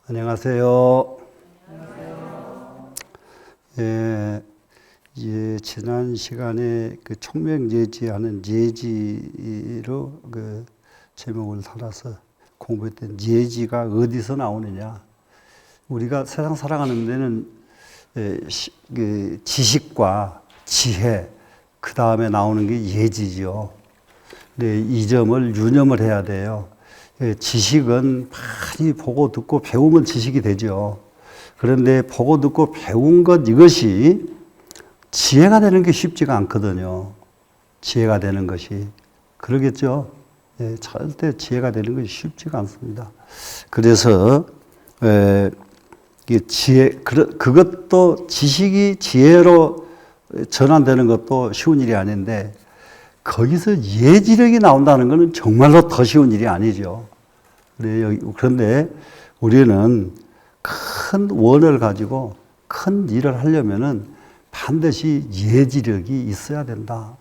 안녕하세요. 지난 시간에 그 총명예지하는 예지로 그 제목을 달아서 공부했던 예지가 어디서 나오느냐. 우리가 세상 살아가는 데는 그 지식과 지혜, 그 다음에 나오는 게 예지죠. 근데 이 점을 유념을 해야 돼요. 지식은 많이 보고 듣고 배우면 지식이 되죠. 그런데 보고 듣고 배운 것 이것이 지혜가 되는 게 쉽지가 않거든요. 지혜가 되는 것이. 그러겠죠? 절대 지혜가 되는 것이 쉽지가 않습니다. 그래서 그것도 지식이 지혜로 전환되는 것도 쉬운 일이 아닌데 거기서 예지력이 나온다는 것은 정말로 더 쉬운 일이 아니죠. 그런데 우리는 큰 원을 가지고 큰 일을 하려면은 반드시 예지력이 있어야 된다.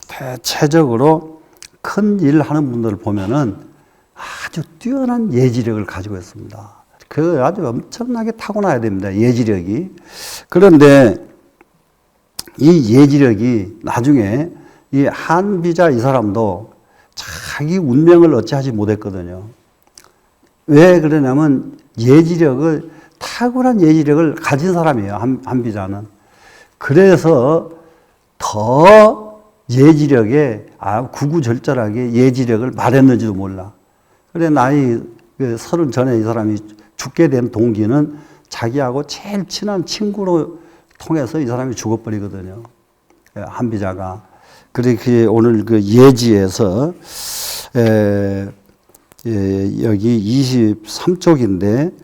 대체적으로 큰 일 하는 분들을 보면은 아주 뛰어난 예지력을 가지고 있습니다. 그 아주 엄청나게 타고나야 됩니다. 예지력이. 그런데 이 예지력이 나중에 이 한비자 이 사람도 자기 운명을 어찌하지 못했거든요. 왜 그러냐면 탁월한 예지력을 가진 사람이에요. 한비자는. 그래서 더 예지력에 구구절절하게 예지력을 말했는지도 몰라. 그래 나이 30 전에 이 사람이 죽게 된 동기는 자기하고 제일 친한 친구로 통해서 이 사람이 죽어버리거든요. 한비자가. 그렇게 오늘 그 예지에서 여기 23쪽인데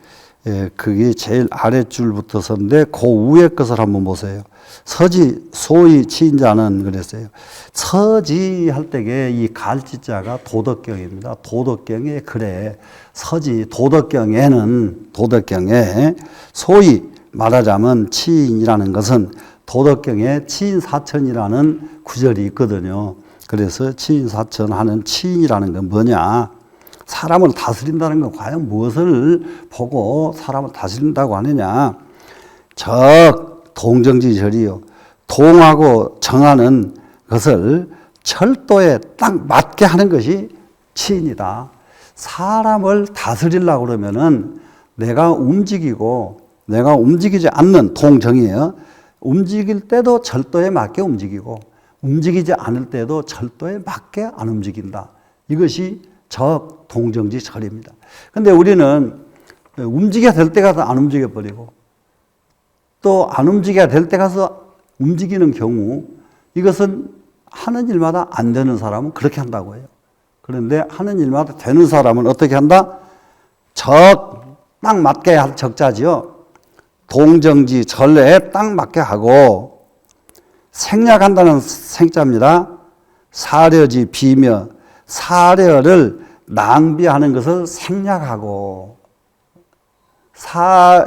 그게 제일 아랫줄부터서인데 그 위에 것을 한번 보세요. 서지 소위 치인자는 그랬어요. 서지 할 때에 이 갈지자가 도덕경입니다. 도덕경에 그래 서지 도덕경에 소위 말하자면 치인이라는 것은 도덕경에 치인사천이라는 구절이 있거든요. 그래서 치인사천 하는 치인이라는 건 뭐냐? 사람을 다스린다는 건 과연 무엇을 보고 사람을 다스린다고 하느냐? 동정지절이요. 동하고 정하는 것을 철도에 딱 맞게 하는 것이 치인이다. 사람을 다스리려고 그러면은 내가 움직이지 않는 동정이에요. 움직일 때도 절도에 맞게 움직이고 움직이지 않을 때도 절도에 맞게 안 움직인다. 이것이 동정지절입니다. 근데 우리는 움직여야 될 때 가서 안 움직여버리고 또 안 움직여야 될 때 가서 움직이는 경우 이것은 하는 일마다 안 되는 사람은 그렇게 한다고 해요. 그런데 하는 일마다 되는 사람은 어떻게 한다? 딱 맞게 할 적자지요. 동정지 전례에 딱 맞게 하고 생략한다는 생자입니다. 사려지 비며 사려를 낭비하는 것을 생략하고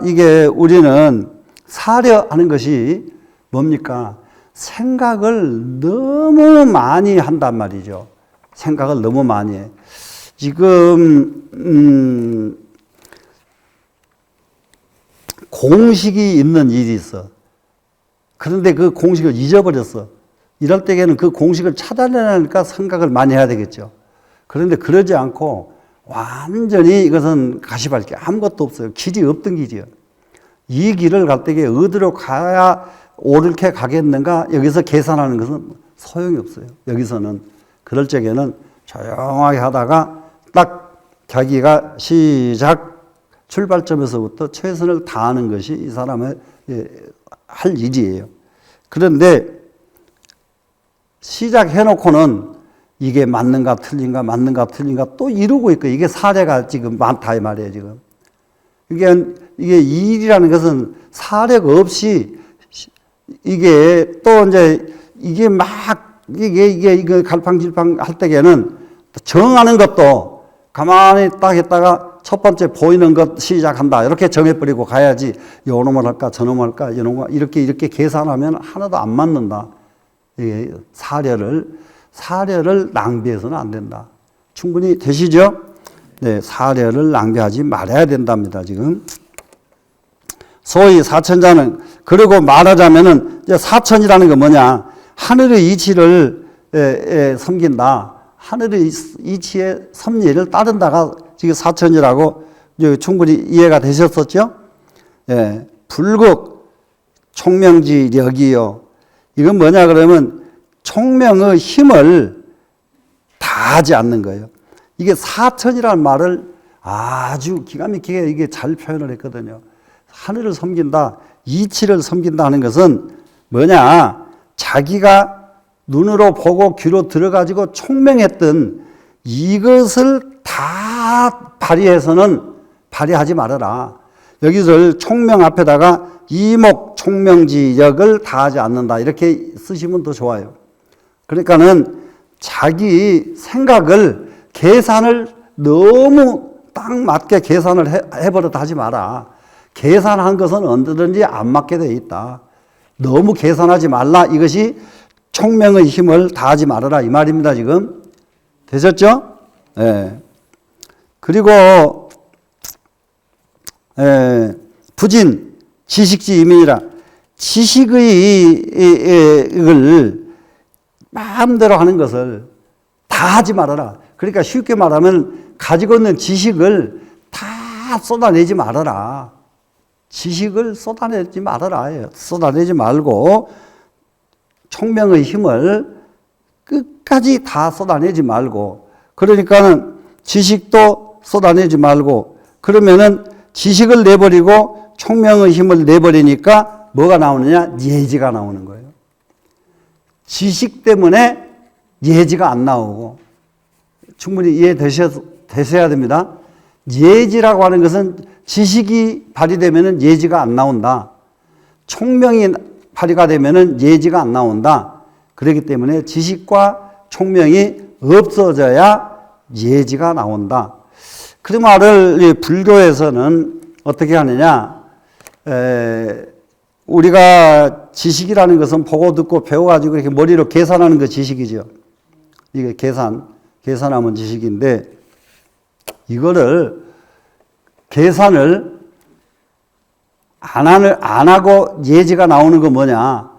이게 우리는 사려하는 것이 뭡니까? 생각을 너무 많이 한단 말이죠. 생각을 너무 많이 해. 지금 공식이 있는 일이 있어. 그런데 그 공식을 잊어버렸어. 이럴 때에는 그 공식을 찾아내니까 생각을 많이 해야 되겠죠. 그런데 그러지 않고 완전히 이것은 가시밭길 아무것도 없어요. 길이 없던 길이에요. 이 길을 갈 때에 어디로 가야 옳게 가겠는가 여기서 계산하는 것은 소용이 없어요. 여기서는. 그럴 적에는 조용하게 하다가 딱 자기가 출발점에서부터 최선을 다하는 것이 이 사람의 할 일이에요. 그런데 시작해놓고는 이게 맞는가 틀린가 또 이루고 있고 이게 사례가 지금 많다 이 말이에요 지금. 이게 일이라는 것은 사례가 없이 이게 또 이제 이게 이게 갈팡질팡 할 때에는 정하는 것도 가만히 딱 했다가 첫 번째 보이는 것 시작한다. 이렇게 정해버리고 가야지. 요놈을 할까, 저놈을 할까, 이놈을 이렇게 계산하면 하나도 안 맞는다. 사려를 낭비해서는 안 된다. 충분히 되시죠? 네, 사려를 낭비하지 말아야 된답니다. 지금 소위 사천자는, 그리고 말하자면은 이제 사천이라는 게 뭐냐? 하늘의 이치를 섬긴다. 하늘의 이치의 섭리를 따른다가 지금 사천이라고 충분히 이해가 되셨었죠? 예, 불극 총명지력이요. 이건 뭐냐 그러면 총명의 힘을 다하지 않는 거예요. 이게 사천이라는 말을 아주 기가 막히게 이게 잘 표현을 했거든요. 하늘을 섬긴다, 이치를 섬긴다 하는 것은 뭐냐? 자기가 눈으로 보고 귀로 들어가지고 총명했던 이것을 다 발휘하지 말아라. 여기서 총명 앞에다가 이목 총명지력을 다하지 않는다. 이렇게 쓰시면 더 좋아요. 그러니까는 자기 생각을 계산을 너무 딱 맞게 계산을 해버렸다 하지 마라. 계산한 것은 언제든지 안 맞게 돼 있다. 너무 계산하지 말라. 이것이 총명의 힘을 다하지 말아라. 이 말입니다. 지금. 되셨죠? 예. 그리고, 부진, 지식지 이민이라. 지식을 마음대로 하는 것을 다 하지 말아라. 그러니까 쉽게 말하면 가지고 있는 지식을 다 쏟아내지 말아라. 지식을 쏟아내지 말아라. 쏟아내지 말고 총명의 힘을 끝까지 다 쏟아내지 말고, 그러니까는 지식도 쏟아내지 말고, 그러면은 지식을 내버리고 총명의 힘을 내버리니까 뭐가 나오느냐? 예지가 나오는 거예요. 지식 때문에 예지가 안 나오고, 충분히 이해되셔야 됩니다. 예지라고 하는 것은 지식이 발휘되면 예지가 안 나온다. 총명이 발휘가 되면 예지가 안 나온다. 그렇기 때문에 지식과 총명이 없어져야 예지가 나온다. 그 말을 불교에서는 어떻게 하느냐? 우리가 지식이라는 것은 보고 듣고 배워가지고 이렇게 머리로 계산하는 거 지식이죠. 이게 계산하면 지식인데, 이거를 계산을 안 하고 예지가 나오는 건 뭐냐?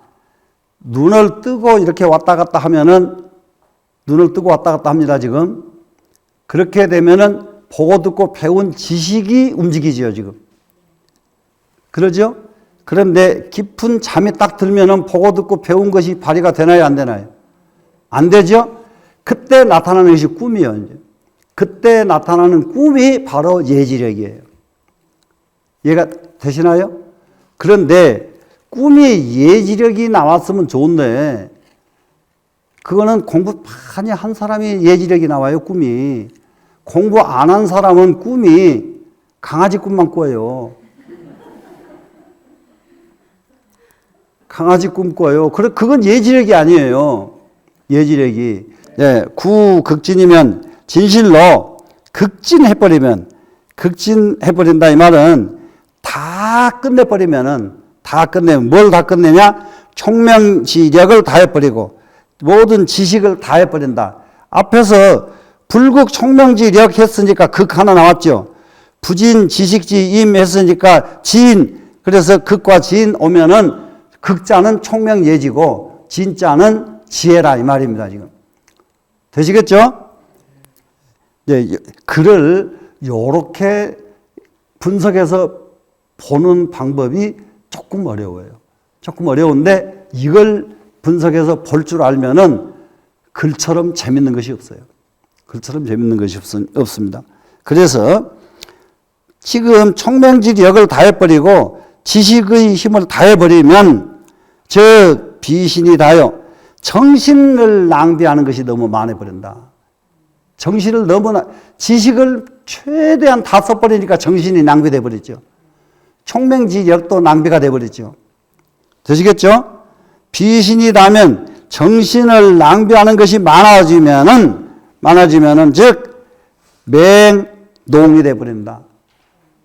눈을 뜨고 이렇게 왔다 갔다 하면은, 눈을 뜨고 왔다 갔다 합니다, 지금. 그렇게 되면은 보고 듣고 배운 지식이 움직이죠, 지금. 그러죠? 그런데 깊은 잠이 딱 들면은 보고 듣고 배운 것이 발휘가 되나요, 안 되나요? 안 되죠? 그때 나타나는 것이 꿈이에요, 이제. 그때 나타나는 꿈이 바로 예지력이에요. 이해가 되시나요? 그런데 꿈이 예지력이 나왔으면 좋은데, 그거는 공부 많이 한 사람이 예지력이 나와요, 꿈이. 공부 안 한 사람은 꿈이 강아지 꿈만 꿔요. 강아지 꿈 꿔요. 그건 예지력이 아니에요. 예지력이. 네, 구극진이면 진실로 극진해버린다. 이 말은 다 끝내면 뭘 다 끝내냐? 총명지력을 다 해버리고 모든 지식을 다 해버린다. 앞에서 불극 총명지력 했으니까 극 하나 나왔죠. 부진 지식지 임 했으니까 진. 그래서 극과 진 오면은 극자는 총명예지고 진자는 지혜라 이 말입니다. 지금 되시겠죠? 네, 글을 요렇게 분석해서 보는 방법이 조금 어려워요. 조금 어려운데 이걸 분석해서 볼 줄 알면은 글처럼 재밌는 것이 없어요. 글처럼 재밌는 것이 없습니다. 그래서 지금 총명지력을 다 해버리고 지식의 힘을 다 해버리면 저 비신이 다요. 정신을 낭비하는 것이 너무 많아버린다. 정신을 너무나, 지식을 최대한 다 써버리니까 정신이 낭비돼 버리죠. 총명지력도 낭비가 돼 버리죠. 되시겠죠? 비신이 다면 정신을 낭비하는 것이 많아지면은 즉 맹농이 돼 버린다.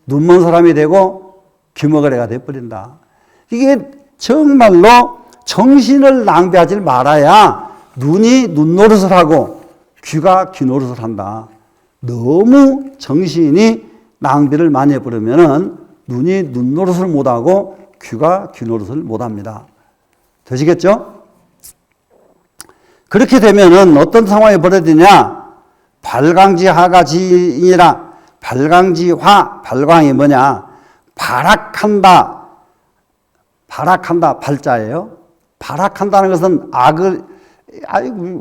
눈먼 사람이 되고 귀머거리가 돼 버린다. 이게 정말로 정신을 낭비하지 말아야 눈이 눈노릇을 하고 귀가 귀노릇을 한다. 너무 정신이 낭비를 많이 해버리면은 눈이 눈 노릇을 못하고 귀가 귀 노릇을 못합니다. 되시겠죠? 그렇게 되면은 어떤 상황이 벌어지냐? 발광지하가지이라. 발광지화, 발광이 뭐냐? 발악한다. 발악한다, 발자예요. 발악한다는 것은 악을,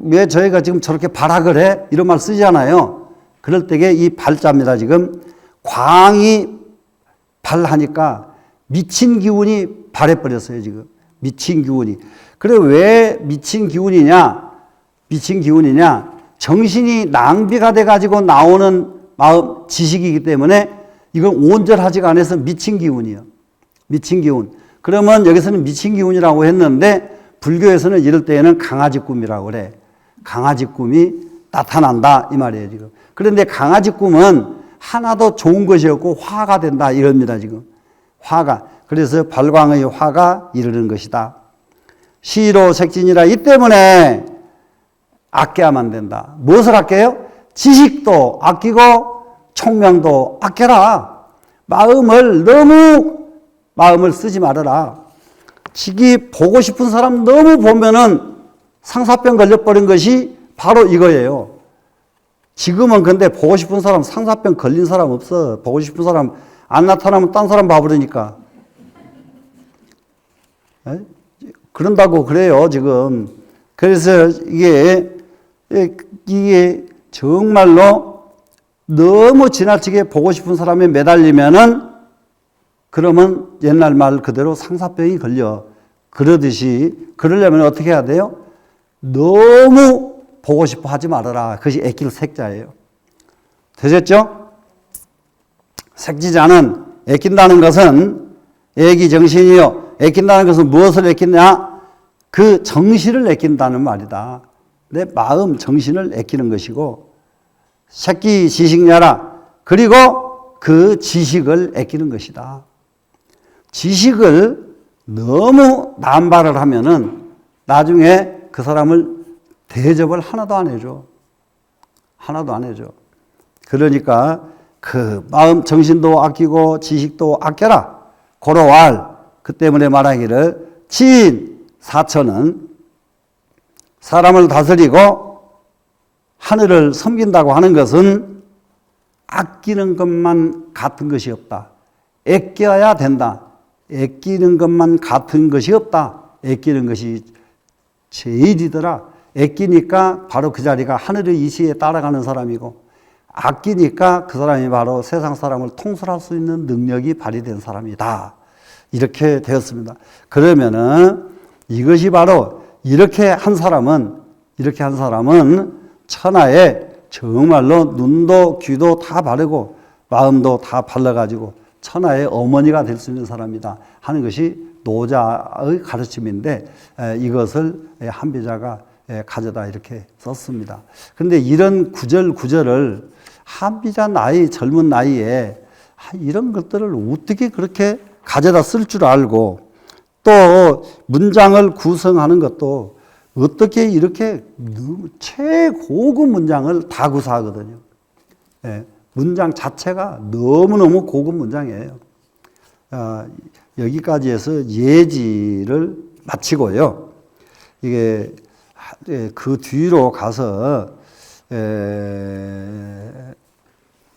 왜 저희가 지금 저렇게 발악을 해? 이런 말 쓰잖아요. 그럴 때에 이 발자입니다. 지금 광이 발하니까 미친 기운이 발해버렸어요. 지금 미친 기운이. 그래 왜 미친 기운이냐? 미친 기운이냐? 정신이 낭비가 돼가지고 나오는 마음 지식이기 때문에 이건 온전하지가 않아서 미친 기운이에요. 미친 기운. 그러면 여기서는 미친 기운이라고 했는데 불교에서는 이럴 때에는 강아지 꿈이라고 그래. 강아지 꿈이 나타난다 이 말이에요 지금. 그런데 강아지 꿈은 하나도 좋은 것이 없고 화가 된다 이럽니다 지금. 화가. 그래서 발광의 화가 이르는 것이다. 시로 색진이라. 이 때문에 아껴야만 된다. 무엇을 아껴요? 지식도 아끼고 총명도 아껴라. 마음을 쓰지 말아라. 지기 보고 싶은 사람 너무 보면은 상사병 걸려버린 것이 바로 이거예요. 지금은 근데 보고 싶은 사람, 상사병 걸린 사람 없어. 보고 싶은 사람 안 나타나면 딴 사람 봐버리니까. 그런다고 그래요, 지금. 그래서 이게 정말로 너무 지나치게 보고 싶은 사람에 매달리면은 그러면 옛날 말 그대로 상사병이 걸려. 그러듯이, 그러려면 어떻게 해야 돼요? 너무 보고 싶어 하지 말아라. 그것이 애낄 색자예요. 되셨죠? 색지자는 애낀다는 것은 애기정신이요. 애낀다는 것은 무엇을 애끼냐? 그 정신을 애낀다는 말이다. 내 마음, 정신을 애끼는 것이고, 새끼 지식냐라. 그리고 그 지식을 애끼는 것이다. 지식을 너무 남발을 하면은 나중에 그 사람을 대접을 하나도 안 해줘. 하나도 안 해줘. 그러니까 그 마음, 정신도 아끼고 지식도 아껴라. 고로왈. 그 때문에 말하기를 진 사천은 사람을 다스리고 하늘을 섬긴다고 하는 것은 아끼는 것만 같은 것이 없다. 아껴야 된다. 아끼는 것만 같은 것이 없다. 아끼는 것이 제일이더라. 아끼니까 바로 그 자리가 하늘의 이치에 따라가는 사람이고, 아끼니까 그 사람이 바로 세상 사람을 통솔할 수 있는 능력이 발휘된 사람이다. 이렇게 되었습니다. 그러면은 이것이 바로 이렇게 한 사람은 천하에 정말로 눈도 귀도 다 바르고 마음도 다 발라가지고 천하의 어머니가 될 수 있는 사람이다 하는 것이 노자의 가르침인데, 이것을 한비자가 가져다 이렇게 썼습니다. 그런데 이런 구절을 한비자 젊은 나이에 이런 것들을 어떻게 그렇게 가져다 쓸 줄 알고, 또 문장을 구성하는 것도 어떻게 이렇게 최고급 문장을 다 구사하거든요. 문장 자체가 너무너무 고급 문장이에요. 여기까지 해서 예지를 마치고요. 이게 그 뒤로 가서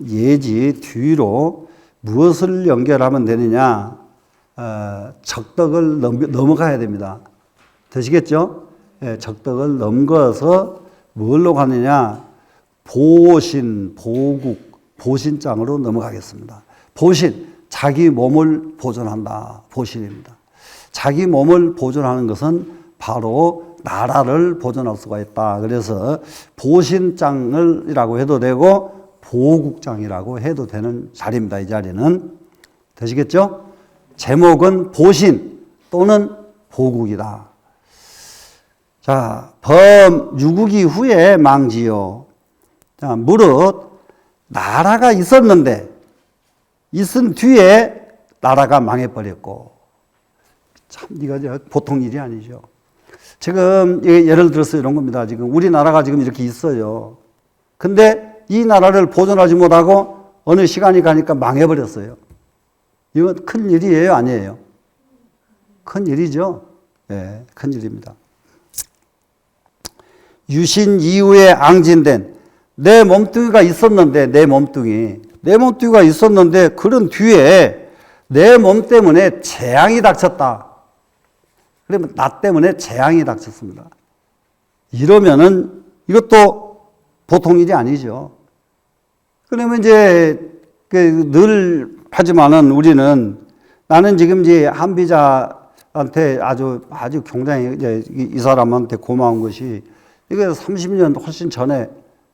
예지 뒤로 무엇을 연결하면 되느냐? 적덕을 넘어가야 됩니다. 되시겠죠? 적덕을 넘겨서 뭘로 가느냐? 보신, 보국, 보신장으로 넘어가겠습니다. 보신, 자기 몸을 보존한다. 보신입니다. 자기 몸을 보존하는 것은 바로 나라를 보존할 수가 있다. 그래서 보신장이라고 해도 되고 보국장이라고 해도 되는 자리입니다. 이 자리는. 되시겠죠? 제목은 보신 또는 보국이다. 자, 범 유국이 후에 망지요. 자, 무릇 나라가 있었는데 있은 뒤에 나라가 망해버렸고, 참 이거 보통 일이 아니죠. 지금 예를 들어서 이런 겁니다. 지금 우리나라가 지금 이렇게 있어요. 근데 이 나라를 보존하지 못하고 어느 시간이 가니까 망해버렸어요. 이건 큰 일이에요, 아니에요? 큰 일이죠. 예, 큰 일입니다. 유신 이후에 앙진된 내 몸뚱이가 있었는데, 내 몸뚱이가 있었는데 그런 뒤에 내 몸 때문에 재앙이 닥쳤다. 그러면 나 때문에 재앙이 닥쳤습니다. 이러면은 이것도 보통 일이 아니죠. 그러면 이제 늘 하지만은 우리는 나는 지금 이제 한비자한테 아주 굉장히 이제 이 사람한테 고마운 것이 이게 30년 훨씬 전에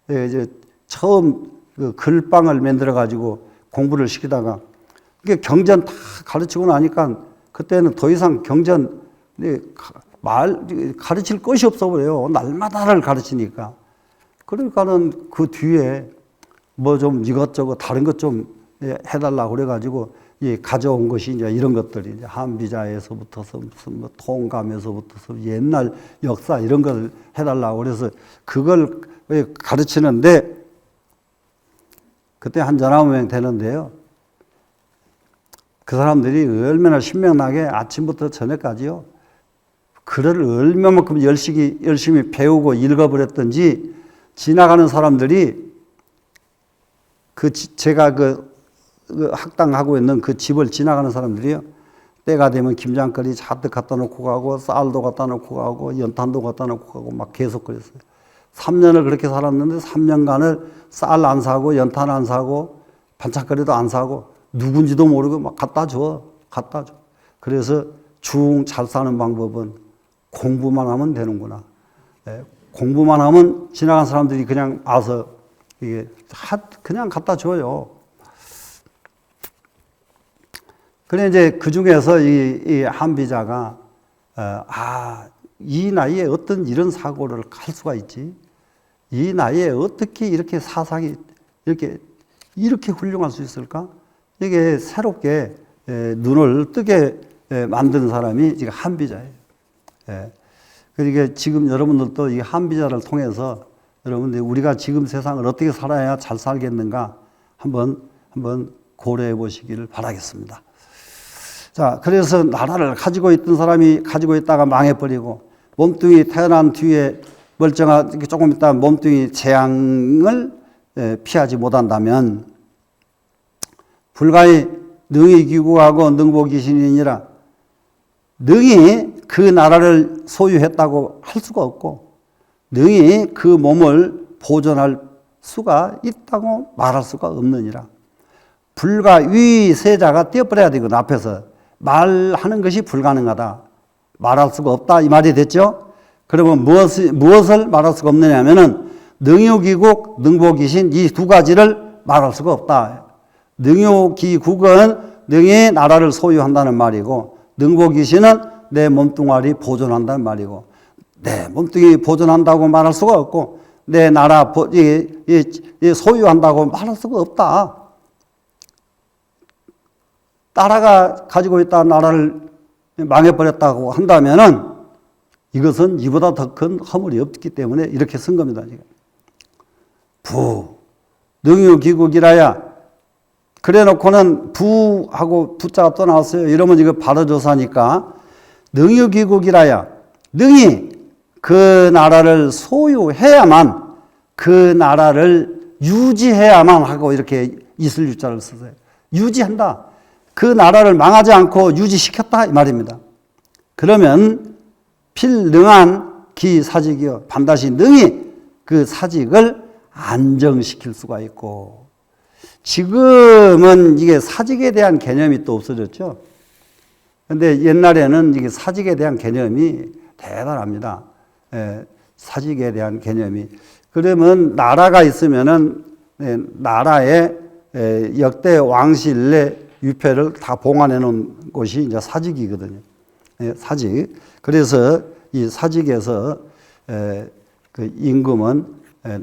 이제 처음 그 글방을 만들어 가지고 공부를 시키다가 이게 경전 다 가르치고 나니까 그때는 더 이상 경전 가르칠 것이 없어 버려요. 날마다를 가르치니까. 그러니까는 그 뒤에 뭐 좀 이것저것 다른 것 좀 해달라고 그래가지고 가져온 것이 이제 이런 것들이 이제 한비자에서부터서 무슨 뭐 통감에서부터서 옛날 역사 이런 걸 해달라고 그래서 그걸 가르치는데 그때 한 전화 오면 되는데요. 그 사람들이 얼마나 신명나게 아침부터 저녁까지요. 글을 얼마만큼 열심히 배우고 읽어버렸던지 지나가는 사람들이 제가 그 학당하고 있는 그 집을 지나가는 사람들이요. 때가 되면 김장거리 잔뜩 갖다 놓고 가고 쌀도 갖다 놓고 가고 연탄도 갖다 놓고 가고 막 계속 그랬어요. 3년을 그렇게 살았는데 3년간을 쌀 안 사고 연탄 안 사고 반찬거리도 안 사고 누군지도 모르고 막 갖다 줘. 그래서 중 잘 사는 방법은 공부만 하면 되는구나. 공부만 하면 지나간 사람들이 그냥 와서 이게 그냥 갖다 줘요. 그래 이제 그 중에서 이 한비자가 이 나이에 어떤 이런 사고를 할 수가 있지? 이 나이에 어떻게 이렇게 사상이 이렇게 훌륭할 수 있을까? 이게 새롭게 눈을 뜨게 만든 사람이 지금 한비자예요. 그러니까 지금 여러분들도 이 한비자를 통해서 여러분들 우리가 지금 세상을 어떻게 살아야 잘 살겠는가 한번 고려해 보시기를 바라겠습니다. 자, 그래서 나라를 가지고 있던 사람이 가지고 있다가 망해버리고 몸뚱이 태어난 뒤에 멀쩡하게 조금 있다 몸뚱이 재앙을 피하지 못한다면 불가히 능히 귀국하고 능보귀신이니라 능히 그 나라를 소유했다고 할 수가 없고 능히 그 몸을 보존할 수가 있다고 말할 수가 없느니라. 불가 위 세자가 떼어버려야 되거든. 앞에서 말하는 것이 불가능하다. 말할 수가 없다 이 말이 됐죠. 그러면 무엇을 말할 수가 없느냐 하면은 능유기국 능보귀신 이 두 가지를 말할 수가 없다. 능유기국은 능히 나라를 소유한다는 말이고 능보귀신은 내 몸뚱아리 보존한다는 말이고 내 몸뚱이 보존한다고 말할 수가 없고 내 나라 소유한다고 말할 수가 없다. 나라가 가지고 있다 나라를 망해버렸다고 한다면은 이것은 이보다 더 큰 허물이 없기 때문에 이렇게 쓴 겁니다. 능유기국이라야 그래 놓고는 부하고 부자가 또 나왔어요. 이러면 이거 바로조사니까 능유기국이라야 능히 그 나라를 소유해야만 그 나라를 유지해야만 하고 이렇게 이슬유자를 쓰세요. 유지한다. 그 나라를 망하지 않고 유지시켰다 이 말입니다. 그러면 필능한 기사직이요. 반드시 능히 그 사직을 안정시킬 수가 있고 지금은 이게 사직에 대한 개념이 또 없어졌죠. 그런데 옛날에는 이게 사직에 대한 개념이 대단합니다. 사직에 대한 개념이. 그러면 나라가 있으면은 나라의 역대 왕실의 유패를 다 봉안해 놓은 곳이 이제 사직이거든요. 사직. 그래서 이 사직에서 그 임금은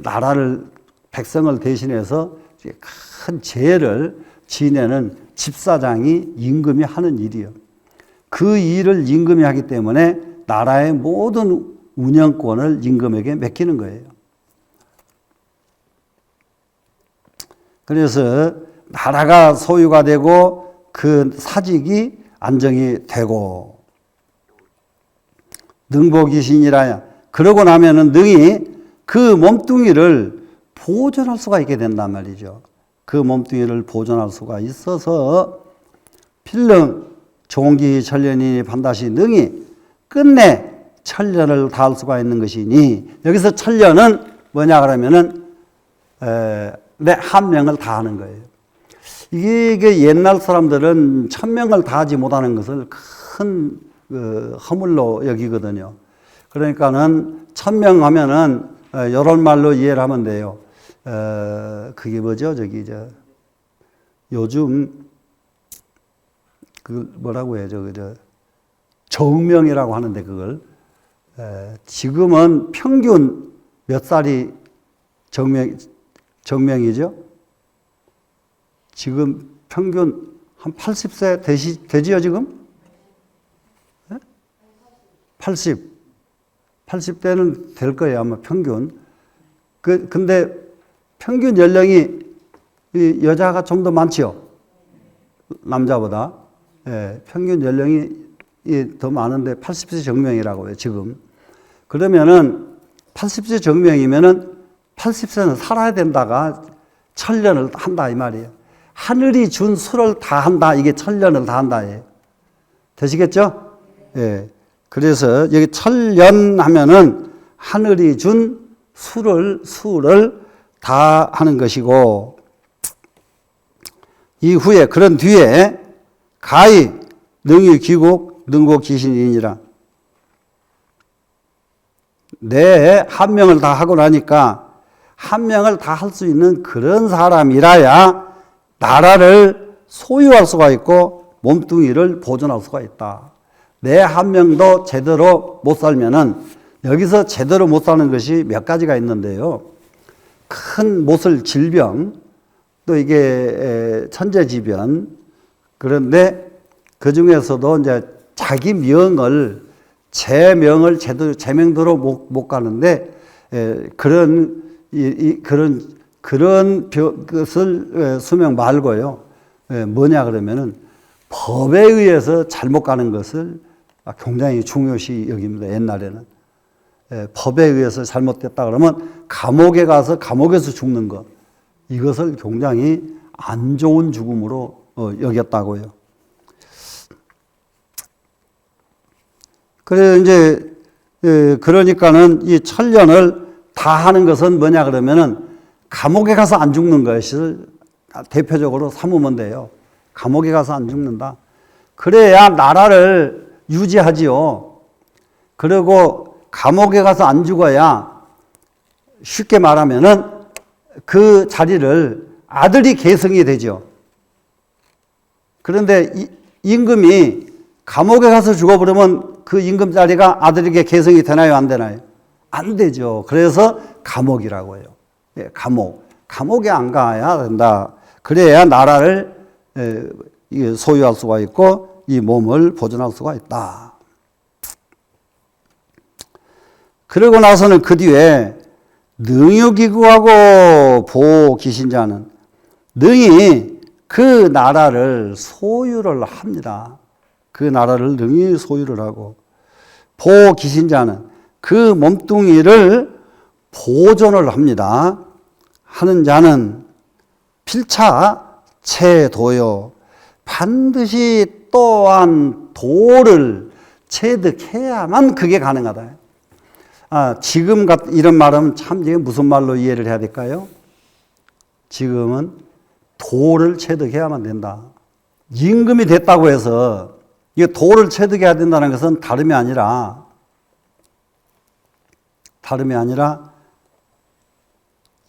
나라를 백성을 대신해서 큰 죄를 지내는 집사장이 임금이 하는 일이요. 그 일을 임금이 하기 때문에 나라의 모든 운영권을 임금에게 맡기는 거예요. 그래서 나라가 소유가 되고 그 사직이 안정이 되고 능보귀신이라야 그러고 나면은 능히 그 몸뚱이를 보존할 수가 있게 된단 말이죠. 그 몸뚱이를 보존할 수가 있어서 필릉 종기 천년이니 반드시 능히 끝내 천년을 다할 수가 있는 것이니 여기서 천년은 뭐냐 그러면은 내 한 명을 다하는 거예요. 이게 옛날 사람들은 1000명을 다하지 못하는 것을 큰 허물로 여기거든요. 그러니까는 1000명 하면은 이런 말로 이해를 하면 돼요. 그게 뭐죠? 요즘 그 뭐라고 해요? 정명이라고 하는데 그걸 지금은 평균 몇 살이 정명이죠? 지금 평균 한 80세 되지요, 지금? 80대는 될 거예요, 아마 평균. 근데 평균 연령이 여자가 좀 더 많지요? 남자보다. 예, 평균 연령이 더 많은데 80세 정명이라고 해요, 지금. 그러면은 80세 정명이면은 80세는 살아야 된다가 천년을 한다 이 말이에요. 하늘이 준 수를 다 한다. 이게 천년을 다 한다. 되시겠죠? 예. 그래서 여기 천년 하면은 하늘이 준 수를 다 하는 것이고 이후에 그런 뒤에 가히 능히 귀국 능곡 귀신이니라. 내 한 명을 다 하고 나니까 한 명을 다 할 수 있는 그런 사람이라야 나라를 소유할 수가 있고 몸뚱이를 보존할 수가 있다. 내 한 명도 제대로 못 살면은 여기서 제대로 못 사는 것이 몇 가지가 있는데요. 큰 못을 질병, 또 이게 천재지변, 그런데 그 중에서도 이제 자기 명을 제명대로 못 가는데 그런 것을 수명 말고요. 뭐냐 그러면은 법에 의해서 잘못 가는 것을 굉장히 중요시 여깁니다. 옛날에는 법에 의해서 잘못됐다 그러면 감옥에 가서 감옥에서 죽는 것, 이것을 굉장히 안 좋은 죽음으로 여겼다고요. 그래 이제 그러니까는 이 천년을 다 하는 것은 뭐냐 그러면은 감옥에 가서 안 죽는 것을 대표적으로 삼으면 돼요. 감옥에 가서 안 죽는다. 그래야 나라를 유지하지요. 그리고 감옥에 가서 안 죽어야 쉽게 말하면은 그 자리를 아들이 계승이 되죠. 그런데 임금이 감옥에 가서 죽어버리면 그 임금 자리가 아들에게 계승이 되나요? 안 되나요? 안 되죠. 그래서 감옥이라고 해요. 감옥에 안 가야 된다. 그래야 나라를 소유할 수가 있고 이 몸을 보존할 수가 있다. 그러고 나서는 그 뒤에 능유기구하고 보기신자는 능히 그 나라를 소유를 합니다. 그 나라를 능히 소유를 하고 보기신자는 그 몸뚱이를 보존을 합니다. 하는 자는 필차 체도요. 반드시 또한 도를 체득해야만 그게 가능하다. 지금 이런 말은 참 이게 무슨 말로 이해를 해야 될까요? 지금은 도를 체득해야만 된다. 임금이 됐다고 해서 이 도를 체득해야 된다는 것은 다름이 아니라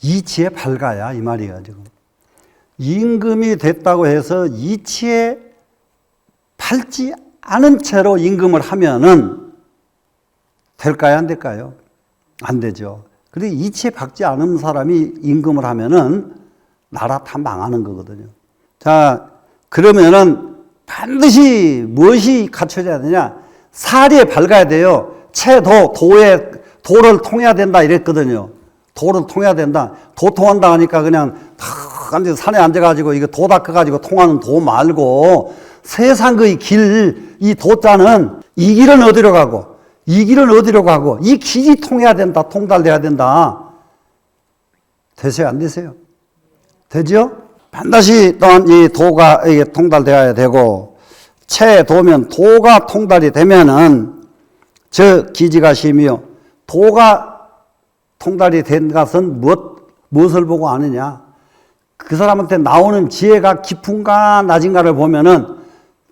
이치에 밝아야 이 말이에요. 지금 임금이 됐다고 해서 이치에 밝지 않은 채로 임금을 하면은 될까요? 안 될까요? 안 되죠. 그리고 이치에 밝지 않은 사람이 임금을 하면은 나라 다 망하는 거거든요. 자, 그러면은 반드시 무엇이 갖춰져야 되냐? 사리에 밝아야 돼요. 도를 통해야 된다 이랬거든요. 도를 통해야 된다. 도 통한다 하니까 그냥 다 완전 산에 앉아가지고 이거 도 닦아가지고 통하는 도 말고 세상 그 길, 이 도자는 이 길은 어디로 가고 이 길은 어디로 가고 이 길이 통해야 된다, 통달돼야 된다. 되세요, 안 되세요? 되죠? 반드시 또한 이 도가 이게 통달되어야 되고, 채 도면 도가 통달이 되면은 저 기지가 심이요. 도가 통달이 된 것은 무엇을 보고 아느냐? 그 사람한테 나오는 지혜가 깊은가 낮은가를 보면은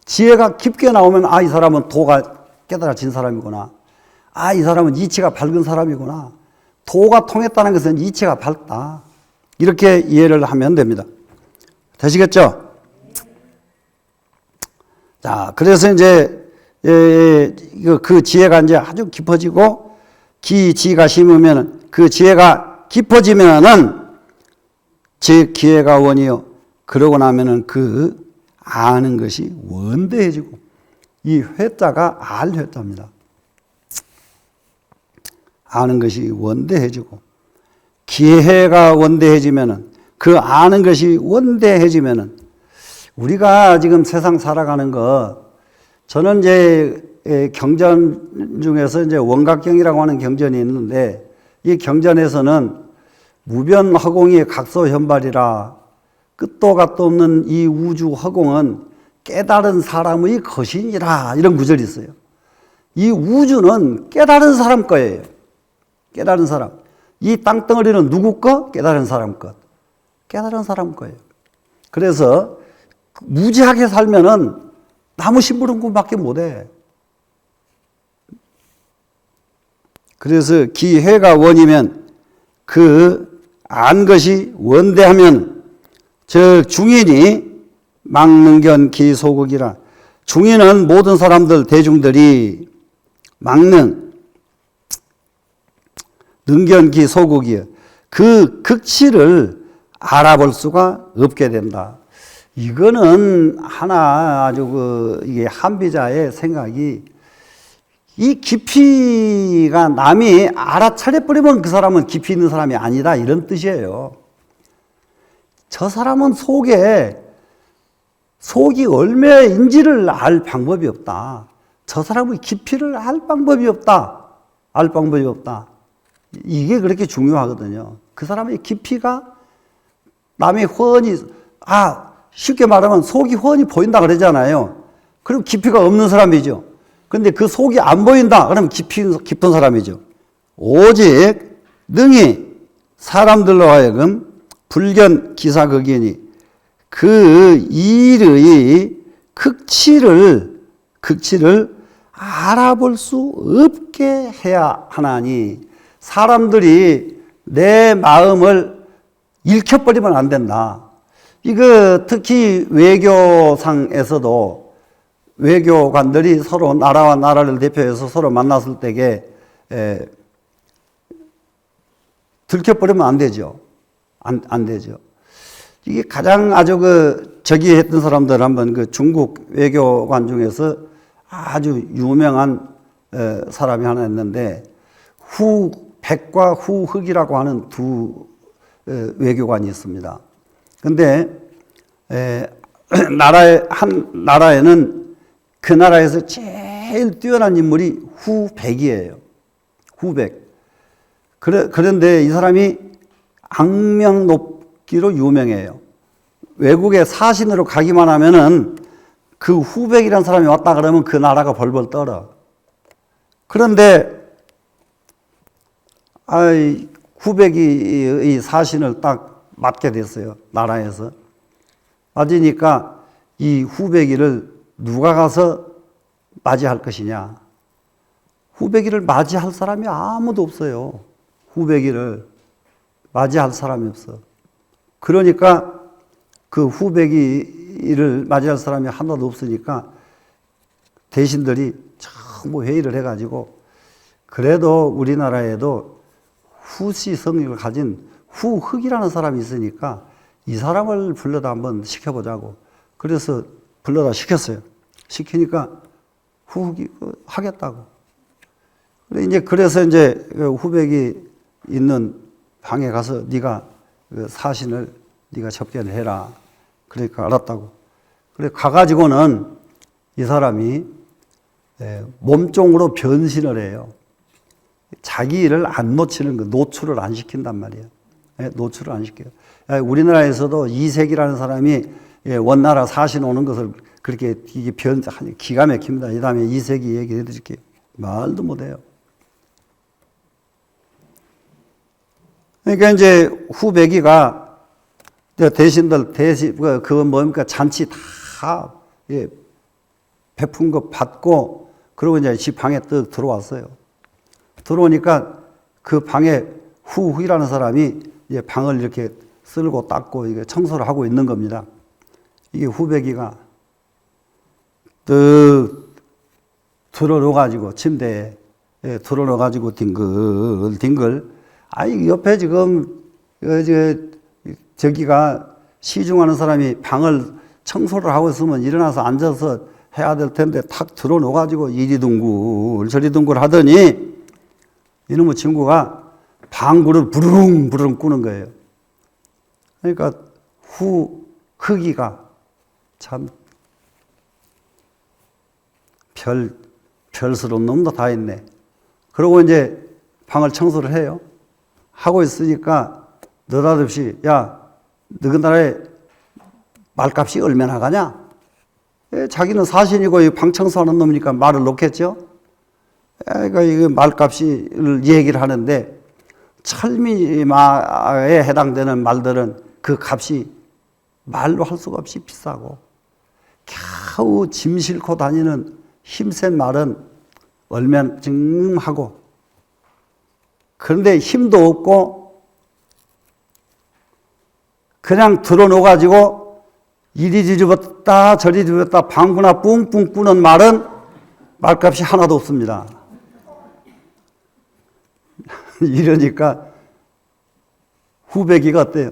지혜가 깊게 나오면 아, 이 사람은 도가 깨달아진 사람이구나. 아, 이 사람은 이치가 밝은 사람이구나. 도가 통했다는 것은 이치가 밝다. 이렇게 이해를 하면 됩니다. 되시겠죠? 자, 그래서 이제 그 지혜가 이제 아주 깊어지고 지혜가 심으면 그 지혜가 깊어지면은 제 기회가 원이요. 그러고 나면은 그 아는 것이 원대해지고 이 회자가 알 회자입니다. 아는 것이 원대해지고 기회가 원대해지면은 그 아는 것이 원대해지면은 우리가 지금 세상 살아가는 거 저는 이제 경전 중에서 이제 원각경이라고 하는 경전이 있는데 이 경전에서는 무변 허공이 각소현발이라 끝도 갓도 없는 이 우주 허공은 깨달은 사람의 거신이라 이런 구절이 있어요. 이 우주는 깨달은 사람 거예요. 깨달은 사람. 이 땅덩어리는 누구 거? 깨달은 사람 것. 깨달은 사람 거예요. 그래서 무지하게 살면은 나무 심부름꾼밖에 못해. 그래서 기회가 원이면 그 안 것이 원대하면 저 중인이 막능견 기소극이라 중인은 모든 사람들 대중들이 막능 능견기 소극이요. 그 극치를 알아볼 수가 없게 된다. 이거는 하나 아주 이게 한비자의 생각이 이 깊이가 남이 알아차려버리면 그 사람은 깊이 있는 사람이 아니다 이런 뜻이에요. 저 사람은 속이 얼마인지를 알 방법이 없다. 저 사람의 깊이를 알 방법이 없다. 알 방법이 없다. 이게 그렇게 중요하거든요. 그 사람의 깊이가 남이 훤히 쉽게 말하면 속이 훤히 보인다 그러잖아요. 그럼 깊이가 없는 사람이죠. 근데 그 속이 안 보인다 그러면 깊은 사람이죠. 오직 능히 사람들로 하여금 불견 기사극이니 그 일의 극치를 알아볼 수 없게 해야 하나니 사람들이 내 마음을 읽혀버리면 안 된다. 이거 특히 외교상에서도 외교관들이 서로 나라와 나라를 대표해서 서로 만났을 때에 들켜버리면 안 되죠. 안 되죠. 이게 가장 아주 저기 했던 사람들 한번 중국 외교관 중에서 아주 유명한 사람이 하나 있는데 후백과 후흑이라고 하는 두 외교관이 있습니다. 근데 한 나라에는 그 나라에서 제일 뛰어난 인물이 후백이에요. 후백. 그런데 이 사람이 악명 높기로 유명해요. 외국에 사신으로 가기만 하면은 그 후백이라는 사람이 왔다 그러면 그 나라가 벌벌 떨어. 그런데 후백이 이 사신을 딱 맡게 됐어요. 나라에서. 맞으니까 이 후백이를 누가 가서 맞이할 것이냐. 후백이를 맞이할 사람이 아무도 없어요. 후백이를 맞이할 사람이 없어. 그러니까 그 후백이를 맞이할 사람이 하나도 없으니까 대신들이 전부 회의를 해가지고 그래도 우리나라에도 후시 성격을 가진 후흑이라는 사람이 있으니까 이 사람을 불러다 한번 시켜보자고. 그래서 불러다 시켰어요. 시키니까 후흑이 하겠다고. 그래서 이제 후백이 있는 방에 가서 네가 사신을 네가 접견을 해라. 그러니까 알았다고. 그래 가가지고는 이 사람이 몸종으로 변신을 해요. 자기 일을 안 놓치는 거, 노출을 안 시킨단 말이에요. 노출을 안 시켜요. 우리나라에서도 이색이라는 사람이 원나라 사신 오는 것을 그렇게 이게 기가 막힙니다. 이 다음에 이색이 얘기해 드릴게요. 말도 못해요. 그러니까 이제 후배기가 대신 그건 뭡니까 잔치 다 베푼 거 받고 그러고 이제 집 방에 뜩 들어왔어요. 들어오니까 그 방에 후이라는 사람이 방을 이렇게 쓸고 닦고 이게 청소를 하고 있는 겁니다. 이게 후배기가 뜩 들어넣어가지고 침대에 들어넣어가지고 뒹글 아이 옆에 지금 저기가 시중하는 사람이 방을 청소를 하고 있으면 일어나서 앉아서 해야 될 텐데 탁 들어넣어가지고 이리 둥글 저리 둥글 하더니 이놈의 친구가 방구를 부르릉 꾸는 거예요. 그러니까 흑이가 참 별스러운 놈도 다 있네. 그러고 이제 방을 청소를 해요. 하고 있으니까 느닷없이 야, 너희 나라에 말값이 얼마나 가냐? 자기는 사신이고 방 청소하는 놈이니까 말을 놓겠죠. 그러니까 이거 말값이 얘기를 하는데 철미마에 해당되는 말들은 그 값이 말로 할 수가 없이 비싸고 겨우 짐 싣고 다니는 힘센 말은 얼마쯤 하고 그런데 힘도 없고 그냥 들어놓아가지고 이리 뒤집었다 저리 뒤집었다 방구나 뿡뿡 꾸는 말은 말값이 하나도 없습니다. 이러니까 후배기가 어때요?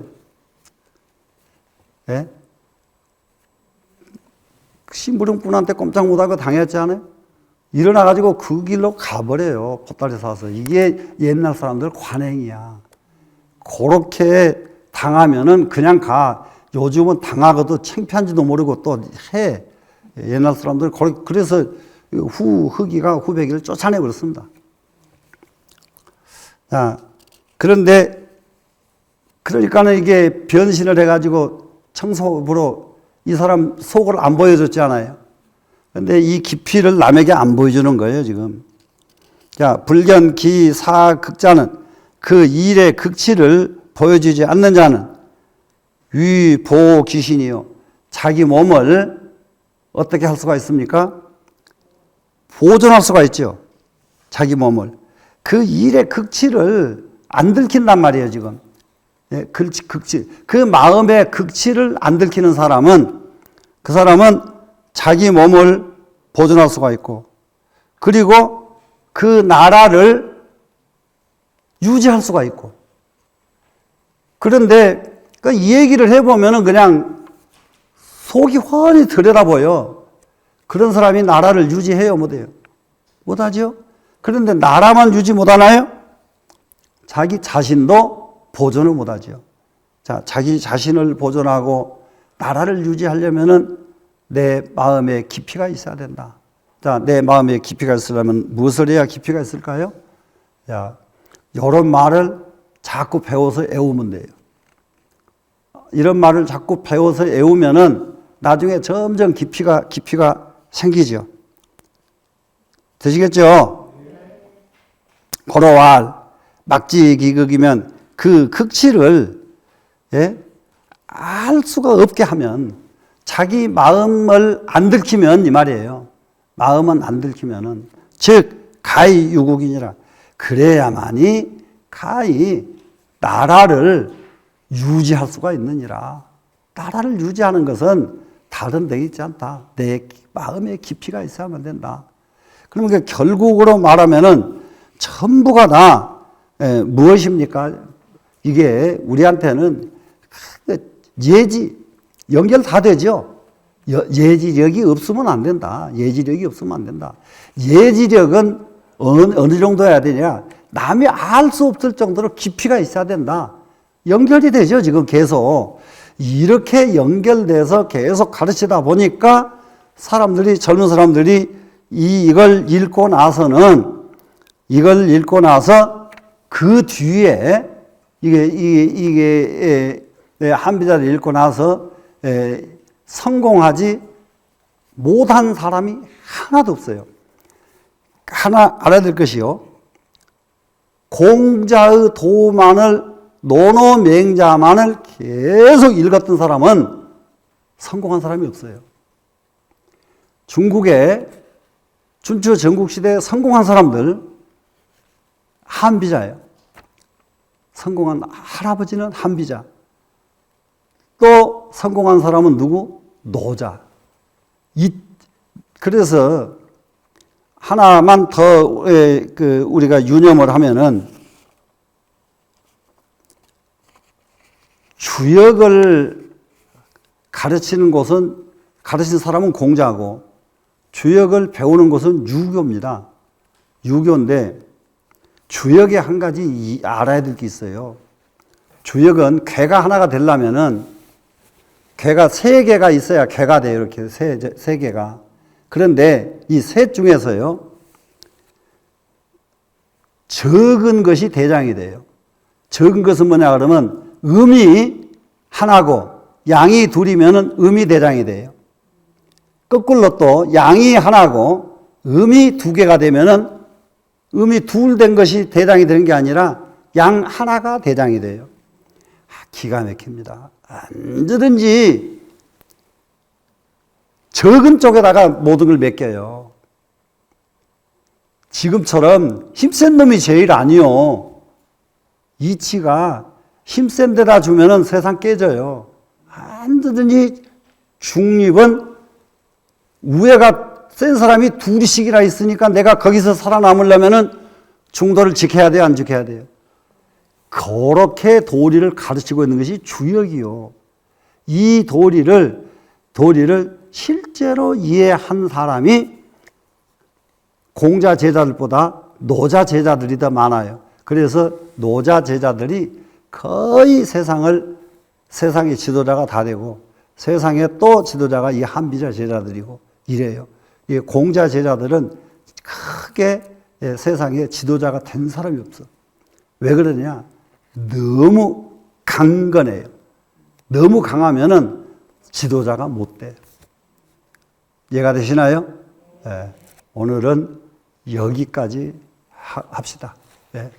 예? 심부름꾼한테 꼼짝 못하고 당했잖아요. 일어나가지고 그 길로 가버려요. 보따리 사서. 이게 옛날 사람들 관행이야. 그렇게 당하면은 그냥 가. 요즘은 당하고도 창피한지도 모르고 또 해. 옛날 사람들 그래서 흑이가 후배기를 쫓아내 버렸습니다. 자, 그런데 그러니까는 이게 변신을 해가지고 청소부로 이 사람 속을 안 보여줬잖아요. 근데 이 깊이를 남에게 안 보여주는 거예요, 지금. 자, 불견, 기, 사, 극자는 그 일의 극치를 보여주지 않는 자는 위, 보, 귀신이요. 자기 몸을 어떻게 할 수가 있습니까? 보존할 수가 있죠. 자기 몸을. 그 일의 극치를 안 들킨단 말이에요, 지금. 예, 극치. 그 마음의 극치를 안 들키는 사람은 그 사람은 자기 몸을 보존할 수가 있고 그리고 그 나라를 유지할 수가 있고 그런데 이 얘기를 해보면은 그냥 속이 훤히 들여다보여. 그런 사람이 나라를 유지해요, 못해요? 못하죠? 그런데 나라만 유지 못하나요? 자기 자신도 보존을 못하죠. 자, 자기 자신을 보존하고 나라를 유지하려면은 내 마음에 깊이가 있어야 된다. 자, 내 마음에 깊이가 있으려면 무엇을 해야 깊이가 있을까요? 자, 이런 말을 자꾸 배워서 애우면 돼요. 이런 말을 자꾸 배워서 애우면은 나중에 점점 깊이가 생기죠. 되시겠죠? 고로왈 막지기극이면 그 극치를 알 수가 없게 하면 자기 마음을 안 들키면 이 말이에요. 마음은 안 들키면은 즉 가히 유국이니라. 그래야만이 가히 나라를 유지할 수가 있느니라. 나라를 유지하는 것은 다른 데 있지 않다. 내 마음에 깊이가 있어야만 된다. 그러니까 결국으로 말하면은 전부가 다 무엇입니까? 이게 우리한테는 예지 연결 다 되죠. 예지력이 없으면 안 된다. 예지력이 없으면 안 된다. 예지력은 어느 정도 해야 되냐? 남이 알 수 없을 정도로 깊이가 있어야 된다. 연결이 되죠, 지금 계속. 이렇게 연결돼서 계속 가르치다 보니까 젊은 사람들이 이걸 읽고 나서 그 뒤에 이게 한비자를 읽고 나서 성공하지 못한 사람이 하나도 없어요. 하나 알아야 될 것이요. 공자의 도만을 노노맹자만을 계속 읽었던 사람은 성공한 사람이 없어요. 중국의 춘추 전국시대에 성공한 사람들 한비자예요. 성공한 할아버지는 한비자. 또 성공한 사람은 누구? 노자. 그래서 하나만 더 우리가 유념을 하면은 주역을 가르친 사람은 공자고 주역을 배우는 것은 유교입니다. 유교인데 주역에 한 가지 알아야 될 게 있어요. 주역은 개가 하나가 되려면은 개가 3개가 있어야 개가 돼요. 이렇게 세 개가. 그런데 이 셋 중에서요, 적은 것이 대장이 돼요. 적은 것은 뭐냐 그러면 음이 하나고 양이 둘이면은 음이 대장이 돼요. 거꾸로 또 양이 하나고 음이 2개가 되면은 음이 둘 된 것이 대장이 되는 게 아니라 양 하나가 대장이 돼요. 기가 막힙니다. 언제든지 적은 쪽에다가 모든 걸 맡겨요. 지금처럼 힘센 놈이 제일 아니요. 이치가 힘센 데다 주면은 세상 깨져요. 언제든지 중립은 우애가 센 사람이 둘이씩이나 있으니까 내가 거기서 살아남으려면은 중도를 지켜야 돼요, 안 지켜야 돼요? 그렇게 도리를 가르치고 있는 것이 주역이요. 이 도리를 실제로 이해한 사람이 공자 제자들보다 노자 제자들이 더 많아요. 그래서 노자 제자들이 거의 세상의 지도자가 다 되고 세상의 또 지도자가 이 한비자 제자들이고 이래요. 이 공자 제자들은 크게 세상에 지도자가 된 사람이 없어. 왜 그러냐? 너무 강건해요. 너무 강하면은 지도자가 못 돼. 이해가 되시나요? 네. 오늘은 여기까지 합시다. 네.